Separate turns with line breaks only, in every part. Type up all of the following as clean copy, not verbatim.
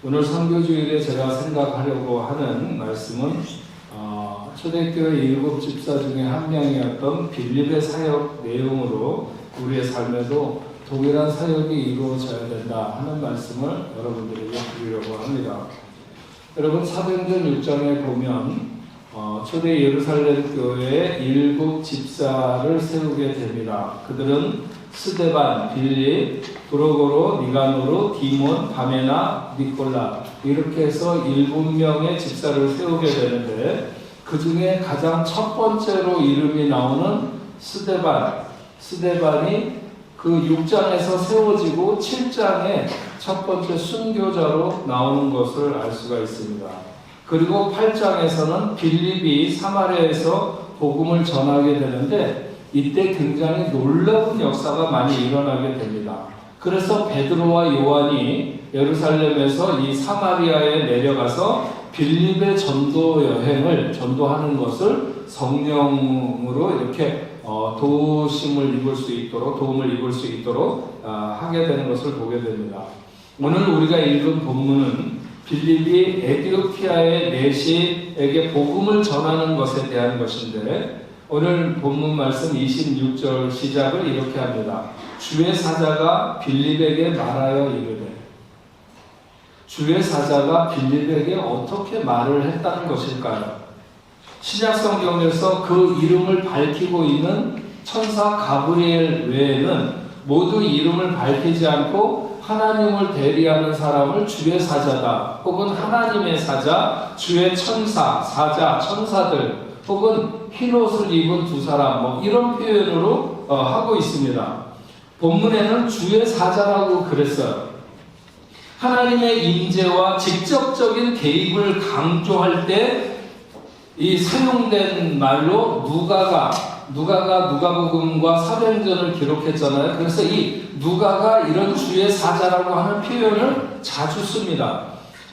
오늘 선교주일에 제가 생각하려고 하는 말씀은 초대교회 7 집사 중에 한 명이었던 빌립의 사역 내용으로 우리의 삶에도 동일한 사역이 이루어져야 된다 하는 말씀을 여러분들에게 드리려고 합니다. 여러분 사도행전 6장에 보면 초대 예루살렘 교회에 7 집사를 세우게 됩니다. 그들은 스데반, 빌립, 브로고로, 니가노르, 디몬, 바메나, 니콜라 이렇게 해서 7명의 집사를 세우게 되는데 그 중에 가장 첫 번째로 이름이 나오는 스데반이 그 6장에서 세워지고 7장에 첫 번째 순교자로 나오는 것을 알 수가 있습니다. 그리고 8장에서는 빌립이 사마리아에서 복음을 전하게 되는데 이때 굉장히 놀라운 역사가 많이 일어나게 됩니다. 그래서 베드로와 요한이 예루살렘에서 이 사마리아에 내려가서 빌립의 전도 여행을 전도하는 것을 성령으로 이렇게 도움을 입을 수 있도록 하게 되는 것을 보게 됩니다. 오늘 우리가 읽은 본문은 빌립이 에티오피아의 내시에게 복음을 전하는 것에 대한 것인데 오늘 본문 말씀 26절 시작을 이렇게 합니다. 주의 사자가 빌립에게 말하여 이르되. 주의 사자가 빌립에게 어떻게 말을 했다는 것일까요? 신약 성경에서 그 이름을 밝히고 있는 천사 가브리엘 외에는 모두 이름을 밝히지 않고 하나님을 대리하는 사람을 주의 사자다 혹은 하나님의 사자, 주의 천사, 사자, 천사들 혹은 흰 옷을 입은 두 사람 이런 표현으로 하고 있습니다. 본문에는 주의 사자라고 그랬어요. 하나님의 임재와 직접적인 개입을 강조할 때 이 사용된 말로 누가복음과 사도행전을 기록했잖아요. 그래서 이 누가가 이런 주의 사자라고 하는 표현을 자주 씁니다.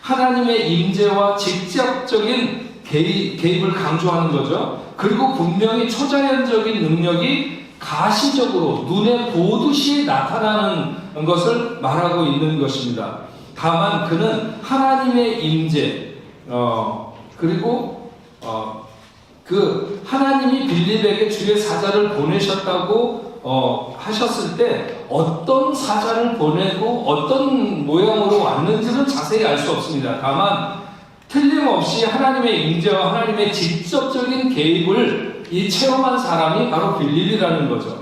하나님의 임재와 직접적인 개입을 강조하는 거죠. 그리고 분명히 초자연적인 능력이 가시적으로 눈에 보듯이 나타나는 것을 말하고 있는 것입니다. 다만 그는 하나님의 임재 그리고 그 하나님이 빌립에게 주의 사자를 보내셨다고 하셨을 때 어떤 사자를 보내고 어떤 모양으로 왔는지는 자세히 알 수 없습니다. 다만 틀림없이 하나님의 임재와 하나님의 직접적인 개입을 체험한 사람이 바로 빌립이라는 거죠.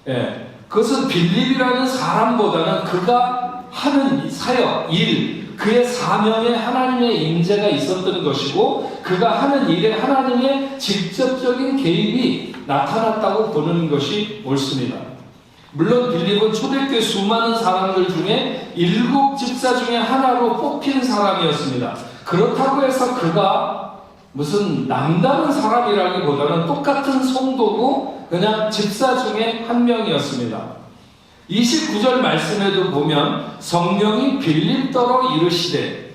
예, 그것은 빌립이라는 사람보다는 그가 하는 사역, 일, 그의 사명에 하나님의 임재가 있었던 것이고 그가 하는 일에 하나님의 직접적인 개입이 나타났다고 보는 것이 옳습니다. 물론 빌립은 초대교회 수많은 사람들 중에 7 집사 중에 하나로 뽑힌 사람이었습니다. 그렇다고 해서 그가 무슨 남다른 사람이라기보다는 똑같은 성도고 그냥 집사 중에 한 명이었습니다. 29절 말씀에도 보면 성령이 빌립더러 이르시되,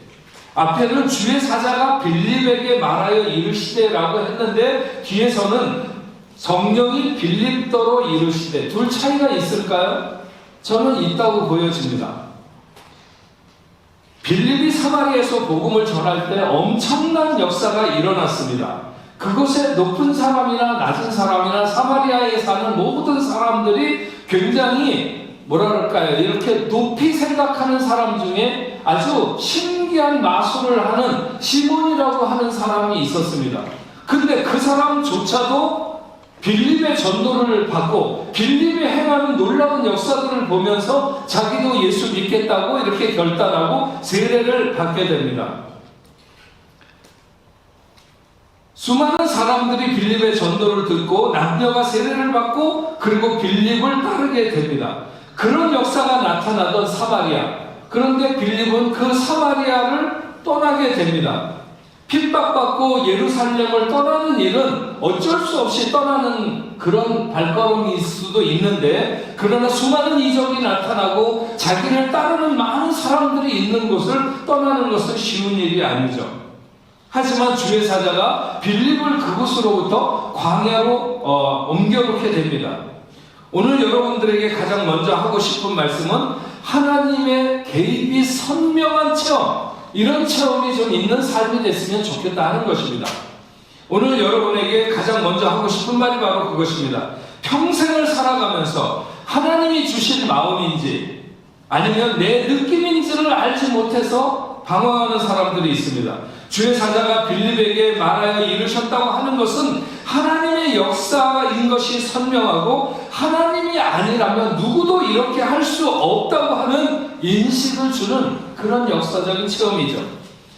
앞에는 주의 사자가 빌립에게 말하여 이르시되라고 했는데 뒤에서는 성령이 빌립더러 이르시되, 둘 차이가 있을까요? 저는 있다고 보여집니다. 빌립이 사마리아에서 복음을 전할 때 엄청난 역사가 일어났습니다. 그곳에 높은 사람이나 낮은 사람이나 사마리아에 사는 모든 사람들이 굉장히 이렇게 높이 생각하는 사람 중에 아주 신기한 마술을 하는 시몬이라고 하는 사람이 있었습니다. 근데 그 사람조차도 빌립의 전도를 받고 빌립이 행하는 놀라운 역사들을 보면서 자기도 예수 믿겠다고 이렇게 결단하고 세례를 받게 됩니다. 수많은 사람들이 빌립의 전도를 듣고 남녀가 세례를 받고 그리고 빌립을 따르게 됩니다. 그런 역사가 나타나던 사마리아. 그런데 빌립은 그 사마리아를 떠나게 됩니다. 핍박받고 예루살렘을 떠나는 일은 어쩔 수 없이 떠나는 그런 발걸음일 수도 있는데 그러나 수많은 이적이 나타나고 자기를 따르는 많은 사람들이 있는 곳을 떠나는 것은 쉬운 일이 아니죠. 하지만 주의 사자가 빌립을 그곳으로부터 광야로 옮겨놓게 됩니다. 오늘 여러분들에게 가장 먼저 하고 싶은 말씀은 하나님의 개입이 선명한 체험, 이런 체험이 좀 있는 삶이 됐으면 좋겠다 하는 것입니다. 오늘 여러분에게 가장 먼저 하고 싶은 말이 바로 그것입니다. 평생을 살아가면서 하나님이 주신 마음인지 아니면 내 느낌인지를 알지 못해서 방황하는 사람들이 있습니다. 주의 사자가 빌립에게 말하여 이르셨다고 하는 것은 하나님의 역사인 것이 선명하고 하나님이 아니라면 누구도 이렇게 할 수 없다고 하는 인식을 주는 그런 역사적인 체험이죠.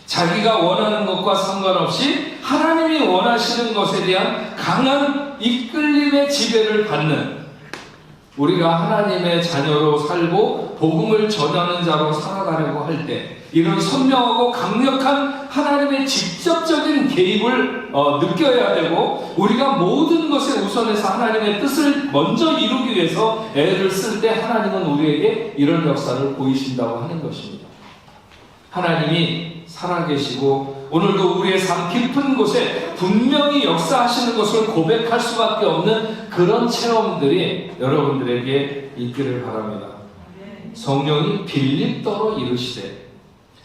자기가 원하는 것과 상관없이 하나님이 원하시는 것에 대한 강한 이끌림의 지배를 받는, 우리가 하나님의 자녀로 살고 복음을 전하는 자로 살아가려고 할 때 이런 선명하고 강력한 하나님의 직접적인 개입을 느껴야 되고, 우리가 모든 것에 우선해서 하나님의 뜻을 먼저 이루기 위해서 애를 쓸 때 하나님은 우리에게 이런 역사를 보이신다고 하는 것입니다. 하나님이 살아계시고 오늘도 우리의 삶 깊은 곳에 분명히 역사하시는 것을 고백할 수밖에 없는 그런 체험들이 여러분들에게 있기를 바랍니다. 성령이 빌립더로 이르시되,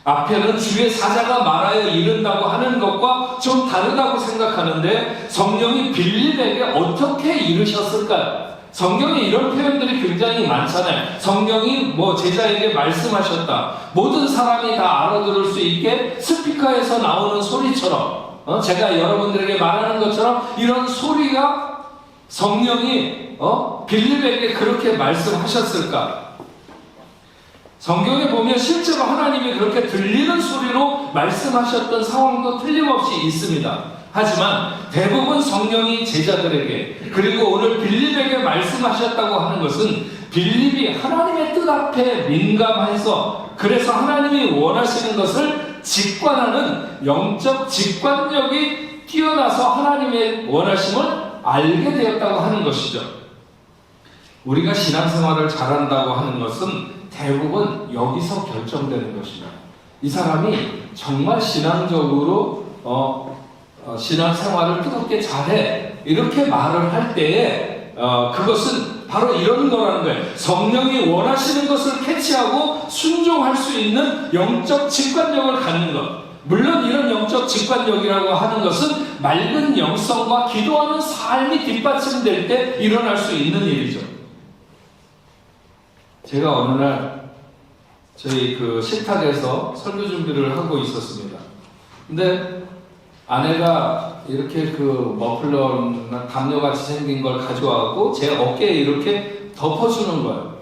앞에는 주의 사자가 말하여 이른다고 하는 것과 좀 다르다고 생각하는데 성령이 빌립에게 어떻게 이르셨을까요? 성경에 이런 표현들이 굉장히 많잖아요. 성령이 제자에게 말씀하셨다. 모든 사람이 다 알아들을 수 있게 스피커에서 나오는 소리처럼, 제가 여러분들에게 말하는 것처럼 이런 소리가 성령이 빌립에게 그렇게 말씀하셨을까? 성경에 보면 실제로 하나님이 그렇게 들리는 소리로 말씀하셨던 상황도 틀림없이 있습니다. 하지만 대부분 성령이 제자들에게, 그리고 오늘 빌립에게 말씀하셨다고 하는 것은 빌립이 하나님의 뜻 앞에 민감해서, 그래서 하나님이 원하시는 것을 직관하는 영적 직관력이 뛰어나서 하나님의 원하심을 알게 되었다고 하는 것이죠. 우리가 신앙생활을 잘한다고 하는 것은 대부분 여기서 결정되는 것이다. 이 사람이 정말 신앙적으로 신앙생활을 뜨겁게 잘해, 이렇게 말을 할 때에 그것은 바로 이런 거라는 거예요. 성령이 원하시는 것을 캐치하고 순종할 수 있는 영적 직관력을 갖는 것. 물론 이런 영적 직관력이라고 하는 것은 맑은 영성과 기도하는 삶이 뒷받침될 때 일어날 수 있는 일이죠. 제가 어느 날 저희 식탁에서 설교 준비를 하고 있었습니다. 근데 아내가 이렇게 머플러나 담요같이 생긴 걸 가져와갖고 제 어깨에 이렇게 덮어주는 거예요.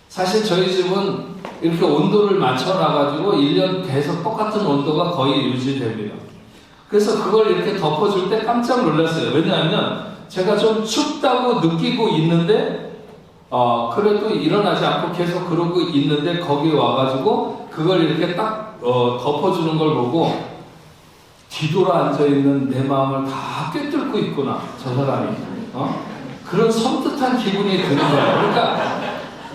사실 저희 집은 이렇게 온도를 맞춰놔가지고 1년 계속 똑같은 온도가 거의 유지됩니다. 그래서 그걸 이렇게 덮어줄 때 깜짝 놀랐어요. 왜냐하면 제가 좀 춥다고 느끼고 있는데 그래도 일어나지 않고 계속 그러고 있는데 거기 와가지고 그걸 이렇게 딱 덮어주는 걸 보고 뒤돌아 앉아있는 내 마음을 다 꿰뚫고 있구나, 저 사람이. 그런 섬뜩한 기분이 드는 거예요. 그러니까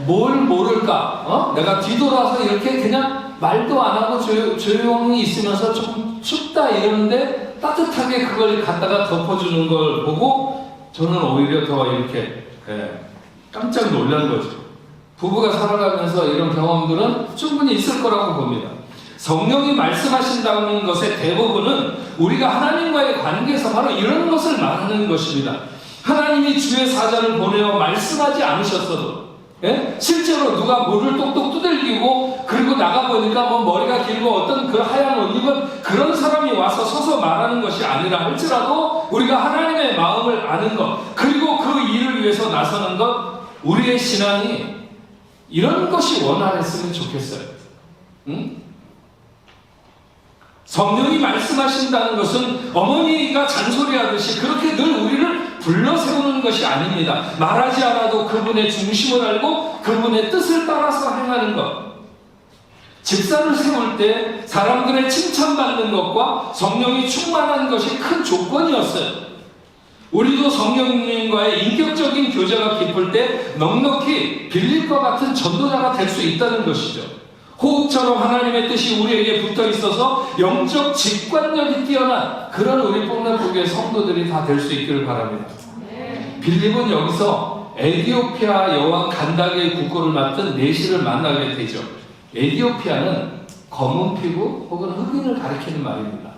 뭘 모를까? 내가 뒤돌아서 이렇게 그냥 말도 안 하고 조용히 있으면서 조금 춥다 이러는데 따뜻하게 그걸 갖다가 덮어주는 걸 보고 저는 오히려 더 이렇게 깜짝 놀란 거죠. 부부가 살아가면서 이런 경험들은 충분히 있을 거라고 봅니다. 성령이 말씀하신다는 것의 대부분은 우리가 하나님과의 관계에서 바로 이런 것을 말하는 것입니다. 하나님이 주의 사자를 보내어 말씀하지 않으셨어도, 실제로 누가 물을 똑똑 두들기고 그리고 나가보니까 머리가 길고 어떤 그 하얀 옷 입은 그런 사람이 와서 서서 말하는 것이 아니라 할지라도 우리가 하나님의 마음을 아는 것, 그리고 그 일을 위해서 나서는 것, 우리의 신앙이 이런 것이 원활했으면 좋겠어요. 성령이 말씀하신다는 것은 어머니가 잔소리하듯이 그렇게 늘 우리를 불러 세우는 것이 아닙니다. 말하지 않아도 그분의 중심을 알고 그분의 뜻을 따라서 행하는 것. 집사를 세울 때 사람들의 칭찬받는 것과 성령이 충만한 것이 큰 조건이었어요. 우리도 성령님과의 인격적인 교제가 깊을 때 넉넉히 빌립과 같은 전도자가 될 수 있다는 것이죠. 호흡처럼 하나님의 뜻이 우리에게 붙어 있어서 영적 직관력이 뛰어난 그런 우리 뽕나무교회 성도들이 다 될 수 있기를 바랍니다. 빌립은 여기서 에디오피아 여왕 간다게의 국고를 맡은 내시를 만나게 되죠. 에디오피아는 검은 피부 혹은 흑인을 가리키는 말입니다.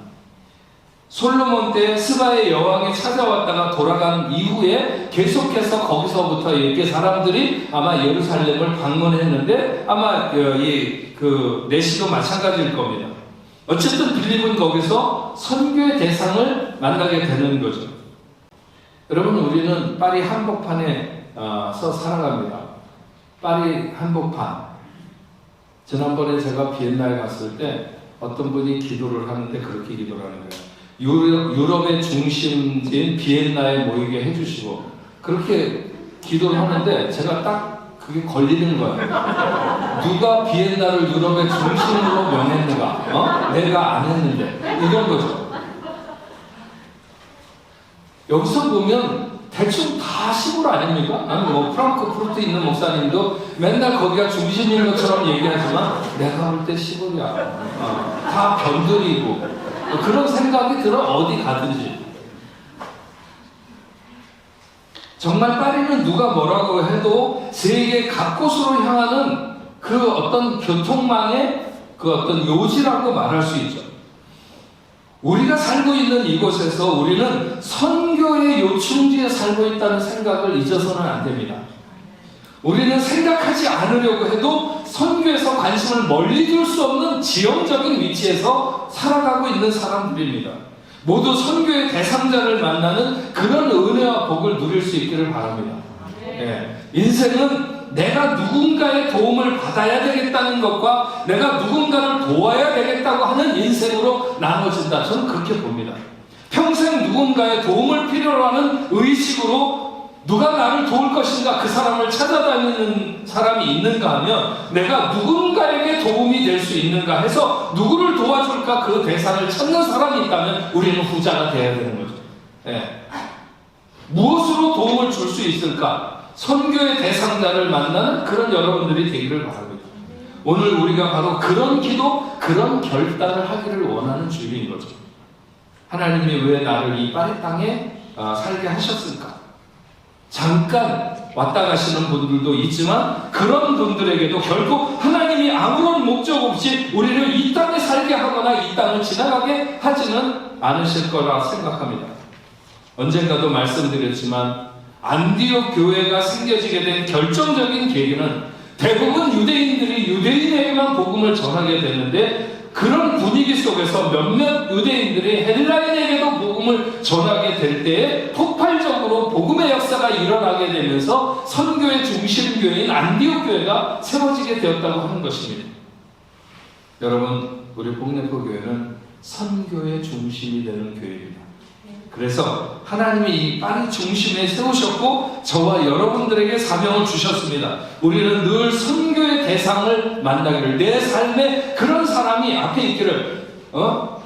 솔로몬 때 스바의 여왕이 찾아왔다가 돌아간 이후에 계속해서 거기서부터 이렇게 사람들이 아마 예루살렘을 방문했는데 아마 그 내시도 마찬가지일 겁니다. 어쨌든 빌립은 거기서 선교의 대상을 만나게 되는 거죠. 여러분, 우리는 파리 한복판에서 살아갑니다. 파리 한복판. 지난번에 제가 비엔나에 갔을 때 어떤 분이 기도를 하는데 그렇게 기도를 하는 거예요. 유럽의 중심지인 비엔나에 모이게 해주시고 그렇게 기도를 하는데 제가 딱 그게 걸리는 거예요. 누가 비엔나를 유럽의 중심으로 명했는가? 내가 안 했는데 이런 거죠. 여기서 보면 대충 다 시골 아닙니까? 아니 뭐 프랑크푸르트 있는 목사님도 맨날 거기가 중심인 것처럼 얘기하지만 내가 볼 때 시골이야. 다 변들이고 그런 생각이 들어 어디 가든지. 정말 파리는 누가 뭐라고 해도 세계 각곳으로 향하는 그 어떤 교통망의 그 어떤 요지라고 말할 수 있죠. 우리가 살고 있는 이곳에서 우리는 선교의 요충지에 살고 있다는 생각을 잊어서는 안 됩니다. 우리는 생각하지 않으려고 해도 선교에서 관심을 멀리 둘 수 없는 지형적인 위치에서 살아가고 있는 사람들입니다. 모두 선교의 대상자를 만나는 그런 은혜와 복을 누릴 수 있기를 바랍니다. 인생은 내가 누군가의 도움을 받아야 되겠다는 것과 내가 누군가를 도와야 되겠다고 하는 인생으로 나눠진다. 저는 그렇게 봅니다. 평생 누군가의 도움을 필요로 하는 의식으로 누가 나를 도울 것인가 그 사람을 찾아다니는 사람이 있는가 하면 내가 누군가에게 도움이 될 수 있는가 해서 누구를 도와줄까 그 대상을 찾는 사람이 있다면 우리는 후자가 되어야 되는 거죠. 무엇으로 도움을 줄 수 있을까? 선교의 대상자를 만나는 그런 여러분들이 되기를 바랍니다. 오늘 우리가 바로 그런 기도, 그런 결단을 하기를 원하는 주일인 거죠. 하나님이 왜 나를 이 파리 땅에 살게 하셨을까? 잠깐 왔다 가시는 분들도 있지만 그런 분들에게도 결국 하나님이 아무런 목적 없이 우리를 이 땅에 살게 하거나 이 땅을 지나가게 하지는 않으실 거라 생각합니다. 언젠가도 말씀드렸지만 안디옥 교회가 생겨지게 된 결정적인 계기는 대부분 유대인들이 유대인에게만 복음을 전하게 되는데 그런 분위기 속에서 몇몇 유대인들이 헬라인에게도 복음을 전하게 될 때에 폭발적으로 복음의 역사가 일어나게 되면서 선교의 중심교회인 안디옥 교회가 세워지게 되었다고 하는 것입니다. 여러분, 우리 복내포 교회는 선교의 중심이 되는 교회입니다. 그래서 하나님이 이 파리 중심에 세우셨고 저와 여러분들에게 사명을 주셨습니다. 우리는 늘 선교의 대상을 만나기를, 내 삶에 그런 사람이 앞에 있기를,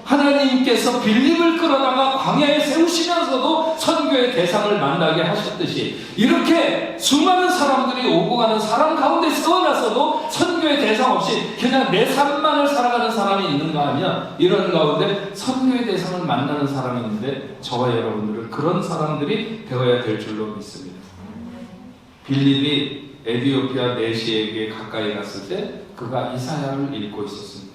하나님께서 빌립을 끌어다가 광야에 세우시면서도 선교의 대상을 만나게 하셨듯이 이렇게 수많은 사람들이 오고 가는 사람 가운데 세워놨어도 선교의 대상 없이 그냥 내 삶만을 살아가는 사람이 있는가 하면 이런 가운데 선교의 대상을 만나는 사람이 있는데 저와 여러분들은 그런 사람들이 되어야 될 줄로 믿습니다. 빌립이 에디오피아 내시에게 가까이 갔을 때 그가 이사야를 읽고 있었습니다.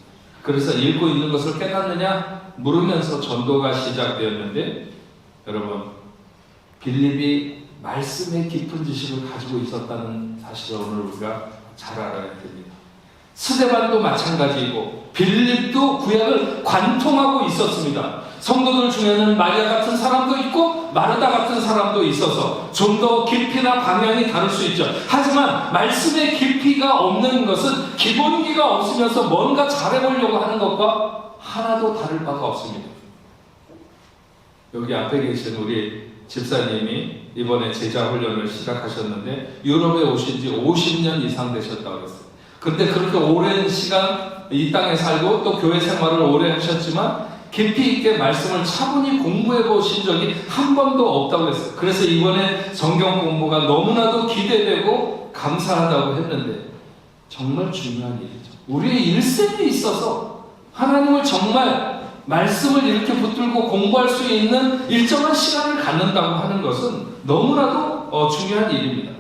그래서 읽고 있는 것을 깨닫느냐 물으면서 전도가 시작되었는데 여러분, 빌립이 말씀의 깊은 지식을 가지고 있었다는 사실을 오늘 우리가 잘 알아야 됩니다. 스데반도 마찬가지이고 빌립도 구약을 관통하고 있었습니다. 성도들 중에는 마리아 같은 사람도 있고 마르다 같은 사람도 있어서 좀 더 깊이나 방향이 다를 수 있죠. 하지만 말씀의 깊이가 없는 것은 기본기가 없으면서 뭔가 잘해보려고 하는 것과 하나도 다를 바가 없습니다. 여기 앞에 계신 우리 집사님이 이번에 제자 훈련을 시작하셨는데 유럽에 오신 지 50년 이상 되셨다고 했어요. 근데 그렇게 오랜 시간 이 땅에 살고 또 교회 생활을 오래 하셨지만 깊이 있게 말씀을 차분히 공부해 보신 적이 한 번도 없다고 했어요. 그래서 이번에 성경 공부가 너무나도 기대되고 감사하다고 했는데 정말 중요한 일이죠. 우리의 일생에 있어서 하나님을 정말 말씀을 이렇게 붙들고 공부할 수 있는 일정한 시간을 갖는다고 하는 것은 너무나도 중요한 일입니다.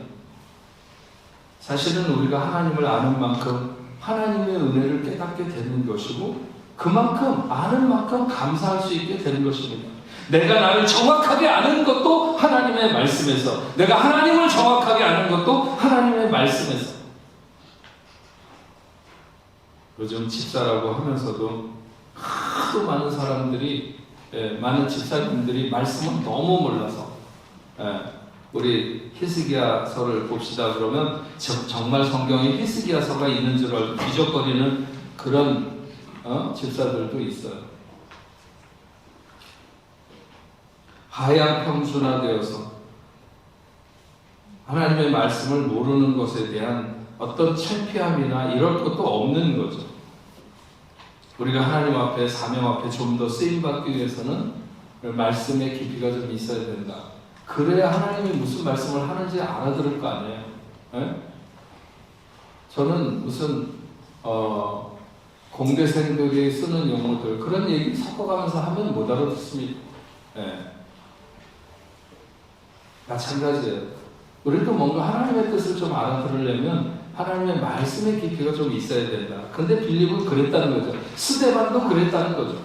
사실은 우리가 하나님을 아는 만큼 하나님의 은혜를 깨닫게 되는 것이고 그만큼 아는 만큼 감사할 수 있게 되는 것입니다. 내가 나를 정확하게 아는 것도 하나님의 말씀에서, 내가 하나님을 정확하게 아는 것도 하나님의 말씀에서. 요즘 집사라고 하면서도 하도 많은 사람들이, 많은 집사님들이 말씀을 너무 몰라서, 우리 히스기야서를 봅시다 그러면 정말 성경에 히스기야서가 있는 줄 알고 뒤적거리는 그런 집사들도 있어요. 하향 평준화되어서 하나님의 말씀을 모르는 것에 대한 어떤 창피함이나 이럴 것도 없는 거죠. 우리가 하나님 앞에, 사명 앞에 좀 더 쓰임받기 위해서는 말씀의 깊이가 좀 있어야 된다. 그래야 하나님이 무슨 말씀을 하는지 알아들을 거 아니에요. 저는 무슨 공대생들이 쓰는 용어들 그런 얘기 섞어가면서 하면 못 알아듣습니다. 마찬가지예요. 우리도 뭔가 하나님의 뜻을 좀 알아들으려면 하나님의 말씀의 깊이가 좀 있어야 된다. 근데 빌립은 그랬다는 거죠. 스데반도 그랬다는 거죠.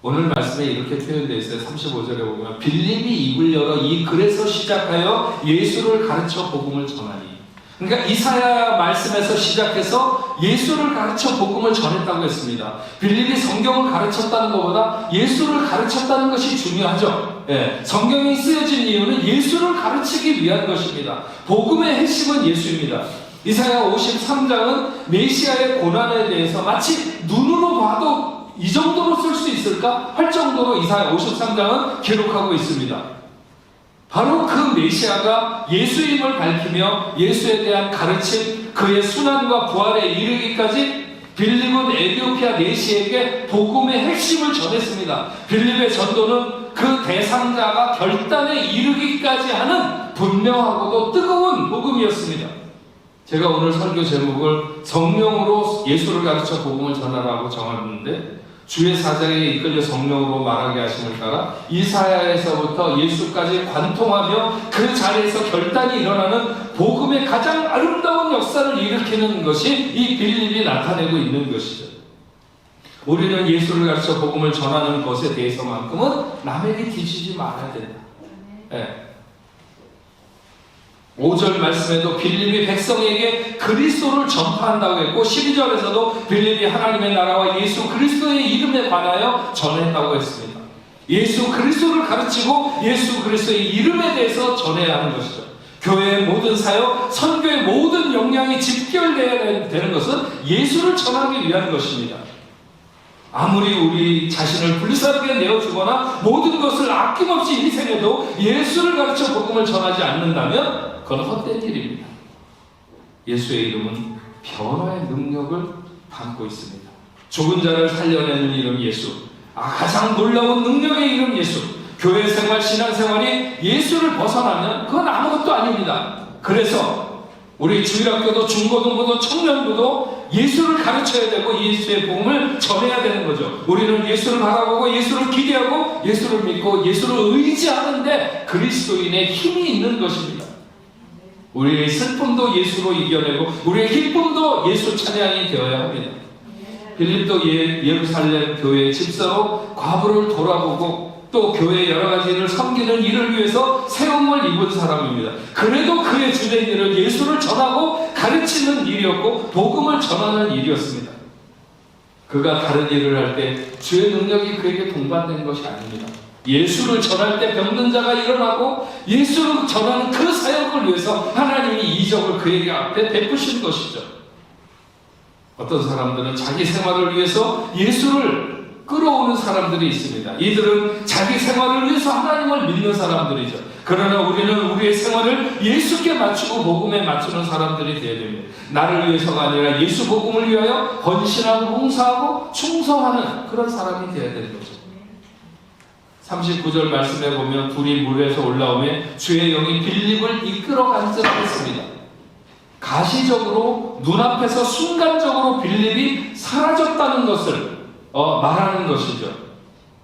오늘 말씀에 이렇게 표현되어 있어요. 35절에 보면 빌립이 입을 열어 이 글에서 시작하여 예수를 가르쳐 복음을 전하니. 그러니까 이사야 말씀에서 시작해서 예수를 가르쳐 복음을 전했다고 했습니다. 빌립이 성경을 가르쳤다는 것보다 예수를 가르쳤다는 것이 중요하죠. 성경이 쓰여진 이유는 예수를 가르치기 위한 것입니다. 복음의 핵심은 예수입니다. 이사야 53장은 메시아의 고난에 대해서 마치 눈으로 봐도 이 정도로 쓸 수 있을까 할 정도로 이사야 53장은 기록하고 있습니다. 바로 그 메시아가 예수임을 밝히며 예수에 대한 가르침, 그의 순환과 부활에 이르기까지 빌립은 에티오피아 내시에게 복음의 핵심을 전했습니다. 빌립의 전도는 그 대상자가 결단에 이르기까지 하는 분명하고도 뜨거운 복음이었습니다. 제가 오늘 설교 제목을 성령으로 예수를 가르쳐 복음을 전하라고 정했는데 주의 사자에 이끌려 성령으로 말하게 하심을 따라 이사야에서부터 예수까지 관통하며 그 자리에서 결단이 일어나는 복음의 가장 아름다운 역사를 일으키는 것이 이 빌립이 나타내고 있는 것이죠. 우리는 예수를 가르쳐 복음을 전하는 것에 대해서만큼은 남에게 뒤지지 말아야 된다. 5절 말씀에도 빌립이 백성에게 그리스도를 전파한다고 했고 12절에서도 빌립이 하나님의 나라와 예수 그리스도의 이름에 관하여 전했다고 했습니다. 예수 그리스도를 가르치고 예수 그리스도의 이름에 대해서 전해야 하는 것이죠. 교회의 모든 사역, 선교의 모든 역량이 집결되어야 되는 것은 예수를 전하기 위한 것입니다. 아무리 우리 자신을 불사르게 내어주거나 모든 것을 아낌없이 희생해도 예수를 가르쳐 복음을 전하지 않는다면 그건 헛된 일입니다. 예수의 이름은 변화의 능력을 담고 있습니다. 죽은 자를 살려내는 이름 예수, 가장 놀라운 능력의 이름 예수. 교회 생활, 신앙 생활이 예수를 벗어나면 그건 아무것도 아닙니다. 그래서 우리 주일학교도 중고등부도 청년부도 예수를 가르쳐야 되고 예수의 복음을 전해야 되는 거죠. 우리는 예수를 바라보고 예수를 기대하고 예수를 믿고 예수를 의지하는데 그리스도인의 힘이 있는 것입니다. 우리의 슬픔도 예수로 이겨내고 우리의 기쁨도 예수 찬양이 되어야 합니다. 빌립도 예루살렘 교회의 집사로 과부를 돌아보고 또 교회의 여러 가지 일을 섬기는 일을 위해서 세움을 입은 사람입니다. 그래도 그의 주된 일은 예수를 전하고 가르치는 일이었고 복음을 전하는 일이었습니다. 그가 다른 일을 할 때 주의 능력이 그에게 동반된 것이 아닙니다. 예수를 전할 때 병든 자가 일어나고 예수를 전하는 그 사역을 위해서 하나님이 이적을 그에게 앞에 베푸신 것이죠. 어떤 사람들은 자기 생활을 위해서 예수를 끌어오는 사람들이 있습니다. 이들은 자기 생활을 위해서 하나님을 믿는 사람들이죠. 그러나 우리는 우리의 생활을 예수께 맞추고 복음에 맞추는 사람들이 되어야 됩니다. 나를 위해서가 아니라 예수 복음을 위하여 헌신하고 봉사하고 충성하는 그런 사람이 되어야 되는 거죠. 39절 말씀에 보면 불이 물에서 올라오며 주의 영이 빌립을 이끌어간 듯 했습니다. 가시적으로 눈앞에서 순간적으로 빌립이 사라졌다는 것을 말하는 것이죠.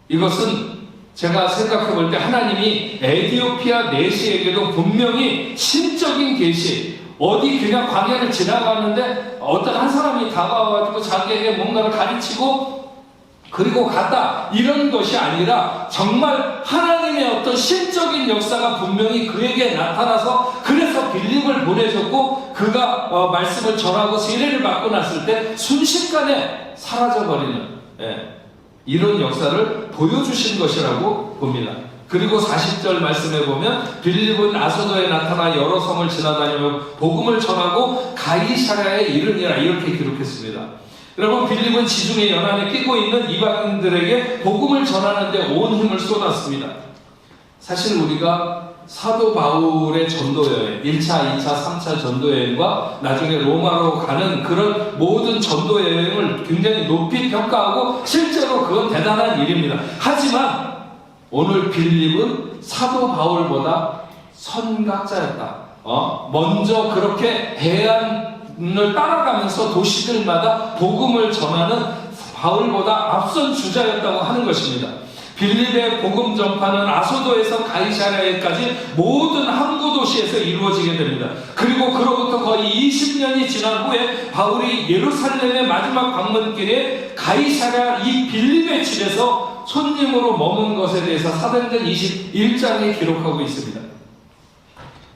이것은 제가 생각해 볼 때 하나님이 에디오피아 내시에게도 분명히 신적인 계시, 어디 그냥 광야를 지나가는데 어떤 한 사람이 다가와가지고 자기에게 뭔가를 가르치고 그리고 갔다, 이런 것이 아니라 정말 하나님의 어떤 신적인 역사가 분명히 그에게 나타나서 그래서 빌립을 보내줬고 그가 말씀을 전하고 세례를 받고 났을 때 순식간에 사라져버리는 이런 역사를 보여주신 것이라고 봅니다. 그리고 40절 말씀에 보면 빌립은 아소도에 나타나 여러 성을 지나다니며 복음을 전하고 가이사랴에 이르니라, 이렇게 기록했습니다. 여러분, 빌립은 지중해 연안에 끼고 있는 이방인들에게 복음을 전하는데 온 힘을 쏟았습니다. 사실 우리가 사도 바울의 전도여행, 1차, 2차, 3차 전도여행과 나중에 로마로 가는 그런 모든 전도여행을 굉장히 높이 평가하고 실제로 그건 대단한 일입니다. 하지만 오늘 빌립은 사도 바울보다 선각자였다. 먼저 그렇게 해안을 따라가면서 도시들마다 복음을 전하는 바울보다 앞선 주자였다고 하는 것입니다. 빌립의 복음 전파는 아소도에서 가이사랴에까지 모든 항구 도시에서 이루어지게 됩니다. 그리고 그로부터 거의 20년이 지난 후에 바울이 예루살렘의 마지막 방문길에 가이사랴 이 빌립의 집에서 손님으로 머문 것에 대해서 사도행전 21장에 기록하고 있습니다.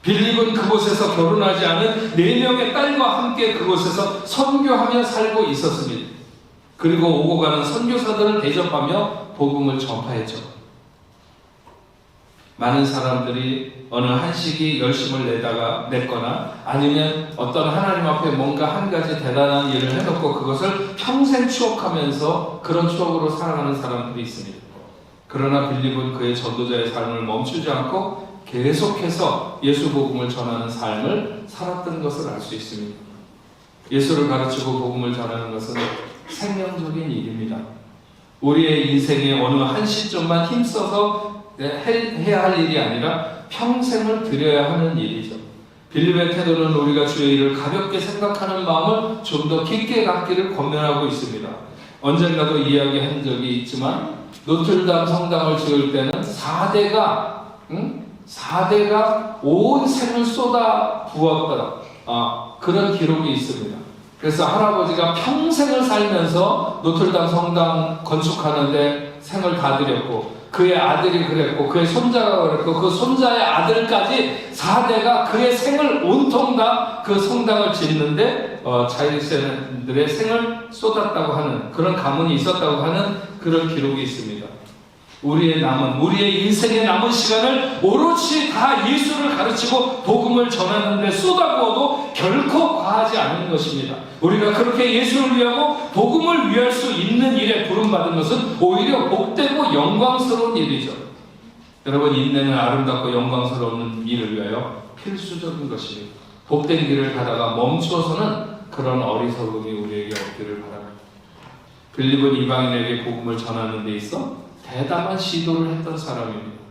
빌립은 그곳에서 결혼하지 않은 4명의 딸과 함께 그곳에서 선교하며 살고 있었습니다. 그리고 오고 가는 선교사들을 대접하며 복음을 전파했죠. 많은 사람들이 어느 한 시기 열심을 냈거나 아니면 어떤 하나님 앞에 뭔가 한 가지 대단한 일을 해놓고 그것을 평생 추억하면서 그런 추억으로 살아가는 사람들이 있습니다. 그러나 빌립은 그의 전도자의 삶을 멈추지 않고 계속해서 예수 복음을 전하는 삶을 살았던 것을 알 수 있습니다. 예수를 가르치고 복음을 전하는 것은 생명적인 일입니다. 우리의 인생의 어느 한 시점만 힘써서 해야 할 일이 아니라 평생을 들여야 하는 일이죠. 빌립의 태도는 우리가 주의 일을 가볍게 생각하는 마음을 좀 더 깊게 갖기를 권면하고 있습니다. 언젠가도 이야기한 적이 있지만 노틀담 성당을 지을 때는 4대가 온 생을 쏟아 부었더라, 그런 기록이 있습니다. 그래서 할아버지가 평생을 살면서 노틀담 성당 건축하는데 생을 다 들였고, 그의 아들이 그랬고, 그의 손자가 그랬고, 그 손자의 아들까지 4대가 그의 생을 온통 다 그 성당을 짓는데 자유생들의 생을 쏟았다고 하는 그런 가문이 있었다고 하는 그런 기록이 있습니다. 우리의 인생의 남은 시간을 오롯이 다 예수를 가르치고 복음을 전하는 데 쏟아부어도 결코 과하지 않은 것입니다. 우리가 그렇게 예수를 위하고 복음을 위할 수 있는 일에 부름받은 것은 오히려 복되고 영광스러운 일이죠. 여러분, 인내는 아름답고 영광스러운 일을 위하여 필수적인 것입니다. 복된 길을 가다가 멈추어서는 그런 어리석음이 우리에게 없기를 바랍니다. 빌립은 이방인에게 복음을 전하는 데 있어 대담한 시도를 했던 사람입니다.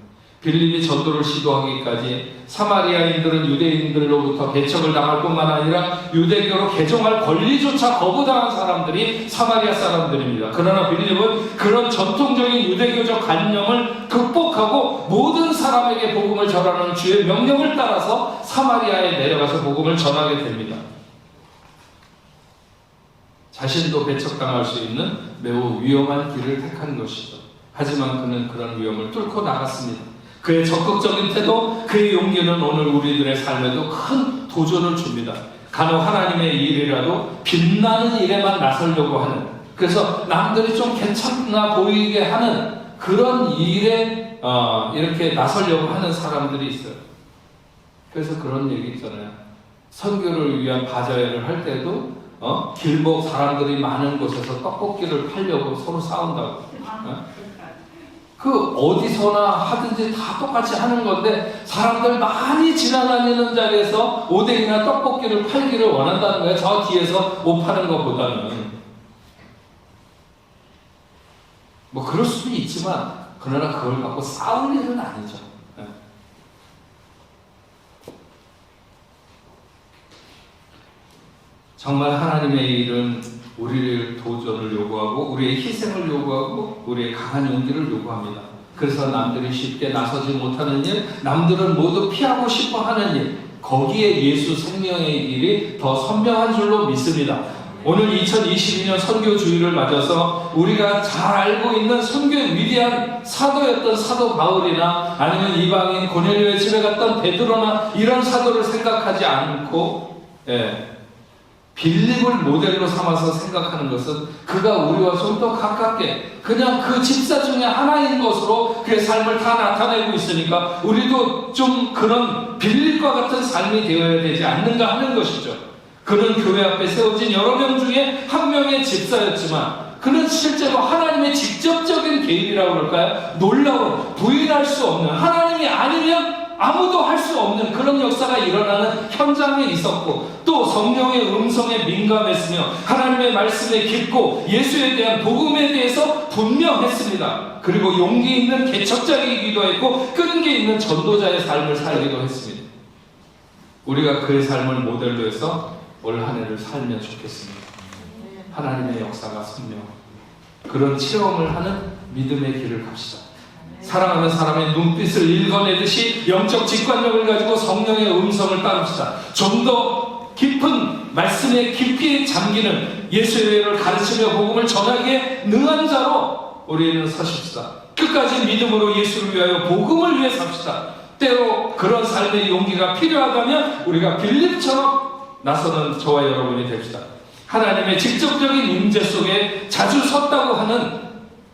빌립이 전도를 시도하기까지 사마리아인들은 유대인들로부터 배척을 당할 뿐만 아니라 유대교로 개종할 권리조차 거부당한 사람들이 사마리아 사람들입니다. 그러나 빌립은 그런 전통적인 유대교적 관념을 극복하고 모든 사람에게 복음을 전하는 주의 명령을 따라서 사마리아에 내려가서 복음을 전하게 됩니다. 자신도 배척당할 수 있는 매우 위험한 길을 택한 것이죠. 하지만 그는 그런 위험을 뚫고 나갔습니다. 그의 적극적인 태도, 그의 용기는 오늘 우리들의 삶에도 큰 도전을 줍니다. 간혹 하나님의 일이라도 빛나는 일에만 나서려고 하는, 그래서 남들이 좀 괜찮나 보이게 하는 그런 일에 이렇게 나서려고 하는 사람들이 있어요. 그래서 그런 얘기 있잖아요. 선교를 위한 바자회를 할 때도 길목 사람들이 많은 곳에서 떡볶이를 팔려고 서로 싸운다고. 그 어디서나 하든지 다 똑같이 하는 건데 사람들 많이 지나다니는 자리에서 오뎅이나 떡볶이를 팔기를 원한다는 거예요. 저 뒤에서 못 파는 것보다는. 뭐 그럴 수도 있지만 그러나 그걸 갖고 싸울 일은 아니죠. 정말 하나님의 일은 우리의 도전을 요구하고 우리의 희생을 요구하고 우리의 강한 용기를 요구합니다. 그래서 남들이 쉽게 나서지 못하는 일, 남들은 모두 피하고 싶어 하는 일, 거기에 예수 생명의 일이 더 선명한 줄로 믿습니다. 오늘 2022년 선교 주일을 맞아서 우리가 잘 알고 있는 선교의 위대한 사도였던 사도 바울이나 아니면 이방인 고넬료의 집에 갔던 베드로나 이런 사도를 생각하지 않고 빌립을 모델로 삼아서 생각하는 것은 그가 우리와 좀 더 가깝게 그냥 그 집사 중에 하나인 것으로 그의 삶을 다 나타내고 있으니까 우리도 좀 그런 빌립과 같은 삶이 되어야 되지 않는가 하는 것이죠. 그는 교회 앞에 세워진 여러 명 중에 한 명의 집사였지만 그는 실제로 하나님의 직접적인 개입이라고 그럴까요? 놀라운, 부인할 수 없는, 하나님이 아니면 아무도 할 수 없는 그런 역사가 일어나는 현장에 있었고, 또 성령의 음성에 민감했으며 하나님의 말씀에 깊고 예수에 대한 복음에 대해서 분명했습니다. 그리고 용기 있는 개척자이기도 했고 끈기 있는 전도자의 삶을 살기도 했습니다. 우리가 그의 삶을 모델로 해서 올 한 해를 살면 좋겠습니다. 하나님의 역사가 선명하고 그런 체험을 하는 믿음의 길을 갑시다. 사랑하는 사람의 눈빛을 읽어내듯이 영적 직관력을 가지고 성령의 음성을 따릅시다. 좀 더 깊은 말씀에 깊이 잠기는 예수의 를 가르치며 복음을 전하기에 능한 자로 우리는 서십시다. 끝까지 믿음으로 예수를 위하여 복음을 위해 삽시다. 때로 그런 삶의 용기가 필요하다면 우리가 빌립처럼 나서는 저와 여러분이 됩시다. 하나님의 직접적인 임재 속에 자주 섰다고 하는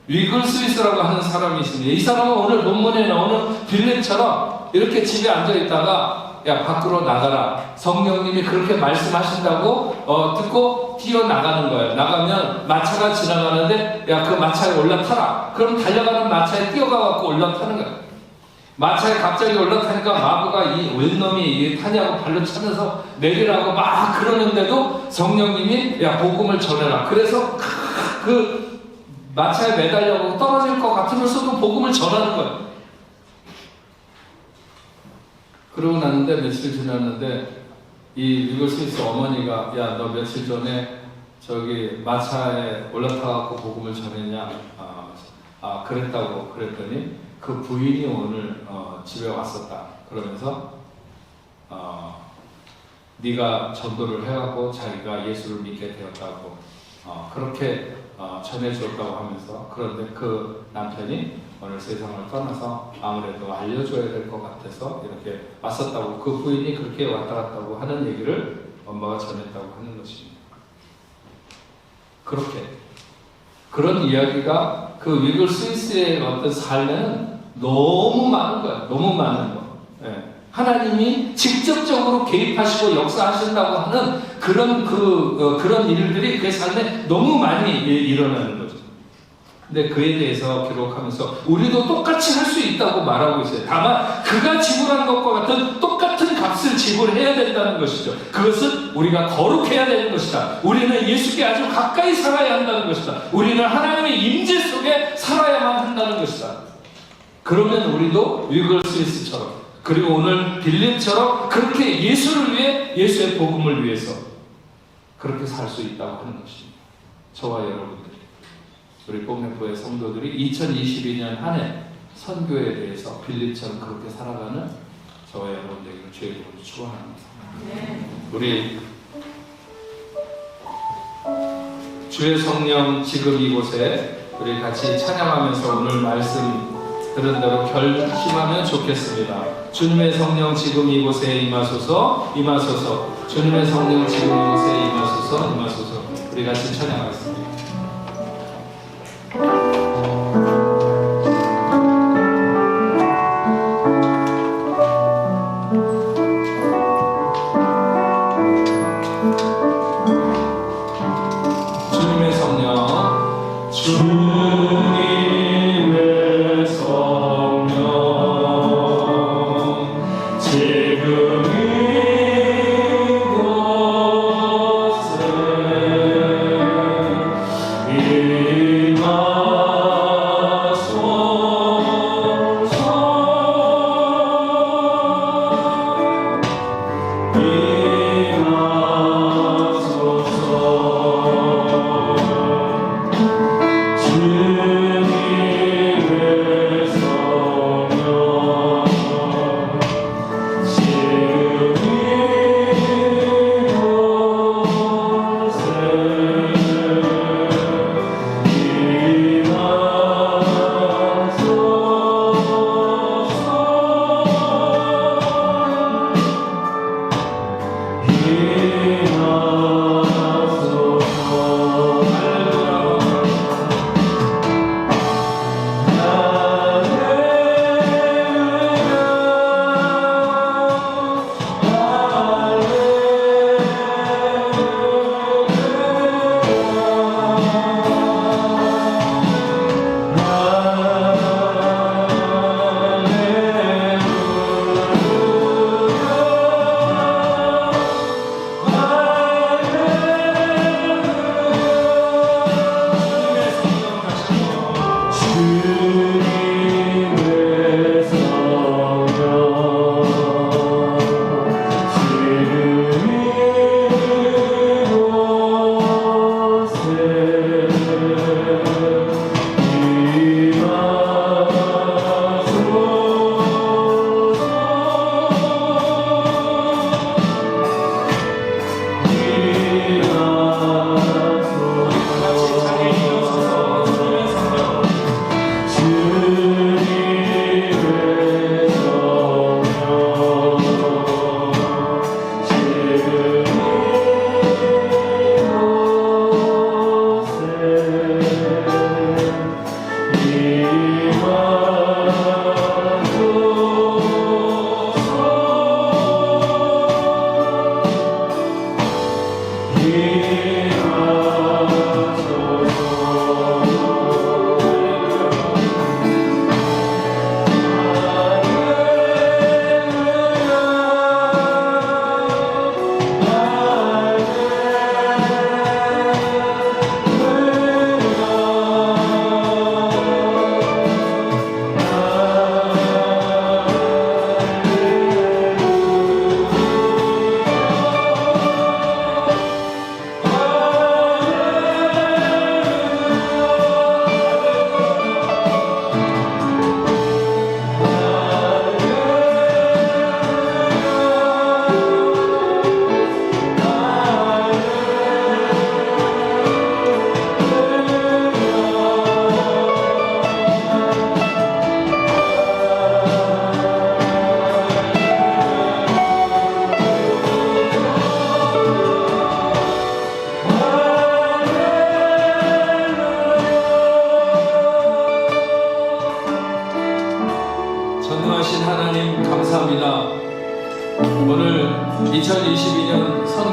위글 스위스라고 하는 사람이 있습니다. 이 사람은 오늘 본문에 나오는 빌립처럼 이렇게 집에 앉아있다가 야 밖으로 나가라, 성령님이 그렇게 말씀하신다고 듣고 뛰어나가는 거예요. 나가면 마차가 지나가는데 야 그 마차에 올라타라. 그럼 달려가는 마차에 뛰어가갖고 올라타는 거예요. 마차에 갑자기 올라타니까 마부가 웬 놈이 타냐고 발로 차면서 내리라고 막 그러는데도 성령님이 야 복음을 전해라. 그래서 그 마차에 매달려고 떨어질 것 같으면서도 복음을 전하는 거예요. 그러고 났는데 며칠 지났는데 이 미국 스위스 어머니가 야 너 며칠 전에 저기 마차에 올라타갖고 복음을 전했냐? 그랬다고 그랬더니 그 부인이 오늘 집에 왔었다. 그러면서 네가 전도를 해갖고 자기가 예수를 믿게 되었다고 그렇게 전해줬다고 하면서, 그런데 그 남편이 오늘 세상을 떠나서 아무래도 알려줘야 될 것 같아서 이렇게 왔었다고, 그 부인이 그렇게 왔다 갔다고 하는 얘기를 엄마가 전했다고 하는 것입니다. 그렇게 그런 이야기가 그 위글 스위스의 어떤 삶에는 너무 많은 거야. 너무 많은 거. 하나님이 직접적으로 개입하시고 역사하신다고 하는 그런 일들이 그의 삶에 너무 많이 일어나는 거죠. 근데 그에 대해서 기록하면서 우리도 똑같이 할 수 있다고 말하고 있어요. 다만 그가 지불한 것과 같은 똑같은 값을 지불해야 된다는 것이죠. 그것은 우리가 거룩해야 되는 것이다. 우리는 예수께 아주 가까이 살아야 한다는 것이다. 우리는 하나님의 임재 속에 살아야만 한다는 것이다. 그러면 우리도 위글 스위스처럼, 그리고 오늘 빌립처럼 그렇게 예수를 위해, 예수의 복음을 위해서 그렇게 살 수 있다고 하는 것입니다. 저와 여러분들이, 우리 뽕네포의 성도들이 2022년 한 해 선교에 대해서 빌립처럼 그렇게 살아가는 저와 여러분들에게 주의 이름으로 축원합니다. 우리 주의 성령 지금 이곳에 우리 같이 찬양하면서 오늘 말씀 들은 대로 결심하면 좋겠습니다. 주님의 성령 지금 이곳에 임하소서, 임하소서. 주님의 성령 지금 이곳에 임하소서, 임하소서. 우리 같이 찬양하겠습니다. 주님의 성령, 주님의 성령 지금 이곳에 임하소서.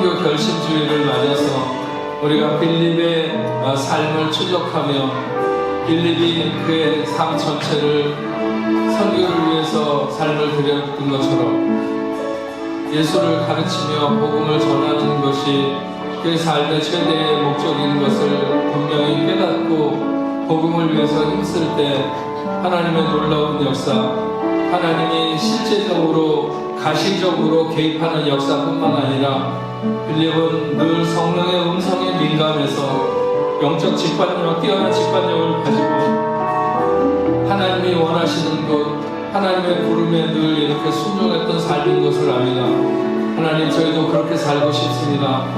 선교 결심주의를 맞아서 우리가 빌립의 삶을 추적하며 빌립이 그의 삶 전체를 선교를 위해서 삶을 들였던 것처럼 예수를 가르치며 복음을 전하는 것이 그의 삶의 최대의 목적인 것을 분명히 깨닫고 복음을 위해서 힘쓸 때 하나님의 놀라운 역사, 하나님이 실제적으로 가시적으로 개입하는 역사뿐만 아니라 빌립은 늘 성령의 음성에 민감해서 영적 직관력, 뛰어난 직관력을 가지고 하나님이 원하시는 것, 하나님의 부름에 늘 이렇게 순종했던 삶인 것을 압니다. 하나님, 저희도 그렇게 살고 싶습니다.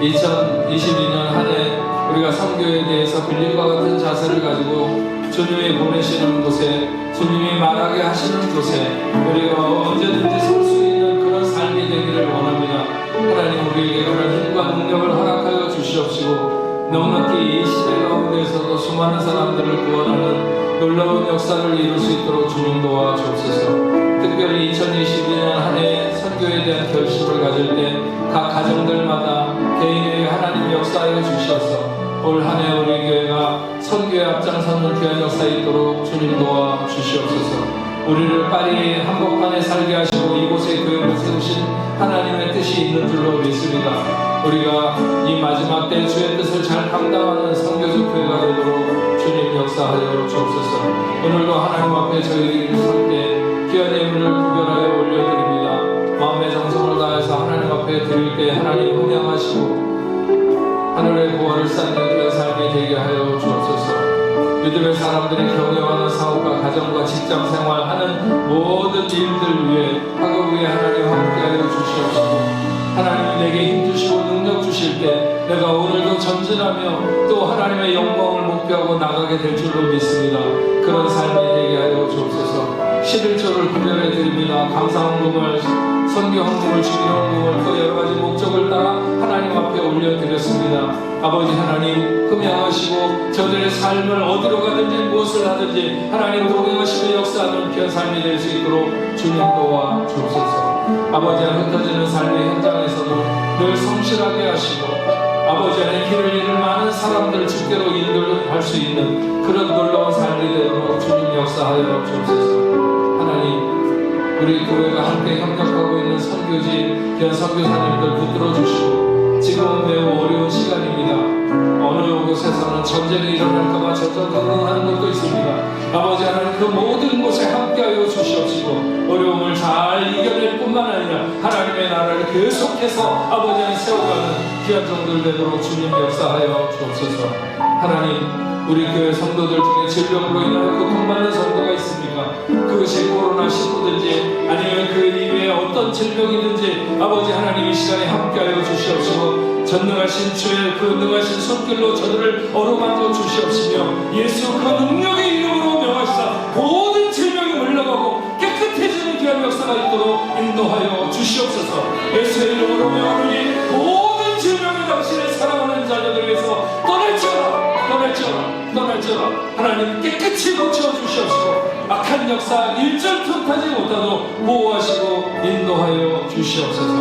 2022년 한 해 우리가 선교에 대해서 빌립과 같은 자세를 가지고 주님이 보내시는 곳에, 주님이 말하게 하시는 곳에 우리가 언제든지 설 수 있는 그런 삶이 되기를 원합니다. 하나님, 우리에게 그런 힘과 능력을 허락하여 주시옵시고 넉넉히 이 시대 가운데에서도 수많은 사람들을 구원하는 놀라운 역사를 이룰 수 있도록 주님 도와주옵소서. 특별히 2022년 한 해 선교에 대한 결심을 가질 때 각 가정들마다 개인에게 하나님 역사하여 주시옵소서. 올 한 해 우리 교회가 선교에 앞장서는 귀한 역사 있도록 주님 도와 주시옵소서. 우리를 파리 한복판에 살게 하시고 이곳에 교회를 세우신 하나님의 뜻이 있는 줄로 믿습니다. 우리가 이 마지막 때 주의 뜻을 잘 감당하는 선교적 교회가 되도록 주님 역사하여 주옵소서. 오늘도 하나님 앞에 저희들이 설 때 귀한 예물을 구별하여 올려드립니다. 마음의 정성을 다해서 하나님 앞에 드릴 때 하나님 흥량하시고 하늘의 구원을 쌓는 그런 삶이 되게 하여 주옵소서. 믿음의 사람들이 경영하는 사업과 가정과 직장 생활하는 모든 일들 위해 학업 위에 하나님 함께하여 주시옵시고 하나님이 내게 힘 주시고 능력 주실 때 내가 오늘도 전진하며 또 하나님의 영광을 목표하고 나가게 될 줄로 믿습니다. 그런 삶이 되게 하여 주옵소서. 11조를 구별해 드립니다. 감사헌금을, 선교헌금을, 주기헌금을 또 여러가지 목적을 따라 하나님 앞에 올려드렸습니다. 아버지 하나님, 흠양하시고 저들의 삶을 어디로 가든지 무엇을 하든지 하나님 동행하시며 역사하는 귀한 삶이 될 수 있도록 주님 도와 주옵소서. 아버지 안에 흩어지는 삶의 현장에서도 늘 성실하게 하시고 아버지 안에 길을 잃은 많은 사람들 주께로 인도할 수 있는 그런 놀라운 삶이 되도록 주님 역사하여 주옵소서. 하나님, 우리 교회가 함께 협력하고 있는 선교지 귀한 선교사님들 붙들어 주시고 지금은 매우 어려운 시간입니다. 어느 곳에서는 전쟁이 일어날까봐 전전긍긍하는 것도 있습니다. 아버지 하나님, 그 모든 곳에 함께하여 주시옵시고 어려움을 잘 이겨낼 뿐만 아니라 하나님의 나라를 계속해서 아버지 안에 세워가는 귀한 종들 되도록 주님 역사하여 주옵소서. 하나님, 우리 교회 성도들 중에 질병으로 인하여 고통받는 성도가 있습니까? 그것이 코로나19든지 아니면 그 이외에 어떤 질병이든지 아버지 하나님 이 시간에 함께하여 주시옵시고 전능하신 주의 그 능하신 손길로 저들을 어루만져 주시옵시며 예수 그 능력의 이름으로 명하시사 모든 질병이 물러가고 깨끗해지는 귀한 역사가 있도록 인도하여 주시옵소서. 예수의 이름으로 명하노니 모든 질병이 당신의 사랑하는 자녀들 위해서 떠날지어다 하나님 깨끗이 고쳐주시옵시고 악한 역사 일절 틈타지 못하도록 보호하시고 인도하여 주시옵소서.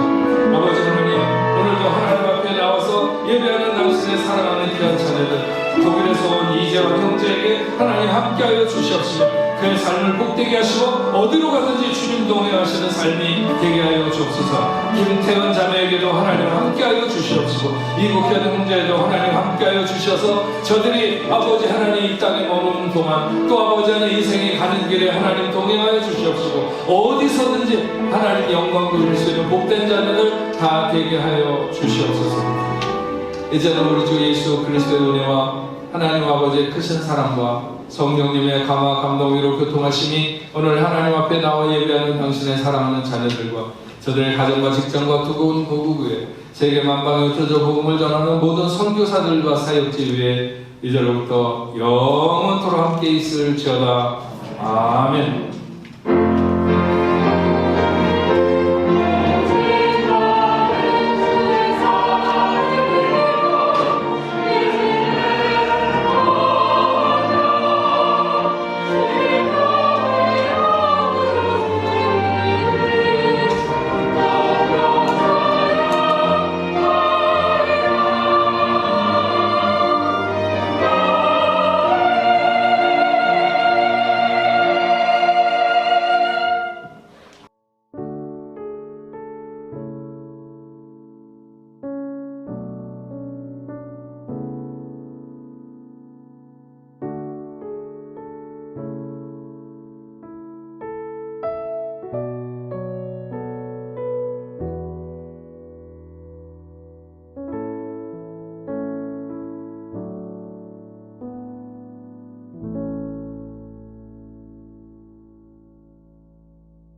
아버지 하나님, 오늘도 하나님 앞에 나와서 예배하는 당신의 사랑하는 귀한 자녀들 독일에서 온 이재원 형제에게 하나님 함께하여 주시옵시고 그의 삶을 복되게 하시고 어디로 가든지 주님 동행하시는 삶이 되게 하여 주옵소서. 김태현 자매에게도 하나님 함께하여 주시옵시고 이국 현 형제에도 하나님 함께하여 주셔서 저들이 아버지 하나님 이 땅에 머무는 동안 또 아버지 하나님 인생이 가는 길에 하나님 동행하여 주시옵시고 어디서든지 하나님 영광 돌릴 수 있는 복된 자녀들 다 되게 하여 주시옵소서. 이제는 우리 주 예수 그리스도의 은혜와 하나님 아버지의 크신 사랑과 성령님의 감화 감동으로 교통하심이 오늘 하나님 앞에 나와 예배하는 당신의 사랑하는 자녀들과 저들의 가정과 직장과 두고온 고국에 세계 만방에 흩어져 복음을 전하는 모든 선교사들과 사역지 위에 이제로부터 영원토록 함께 있을지어다. 아멘.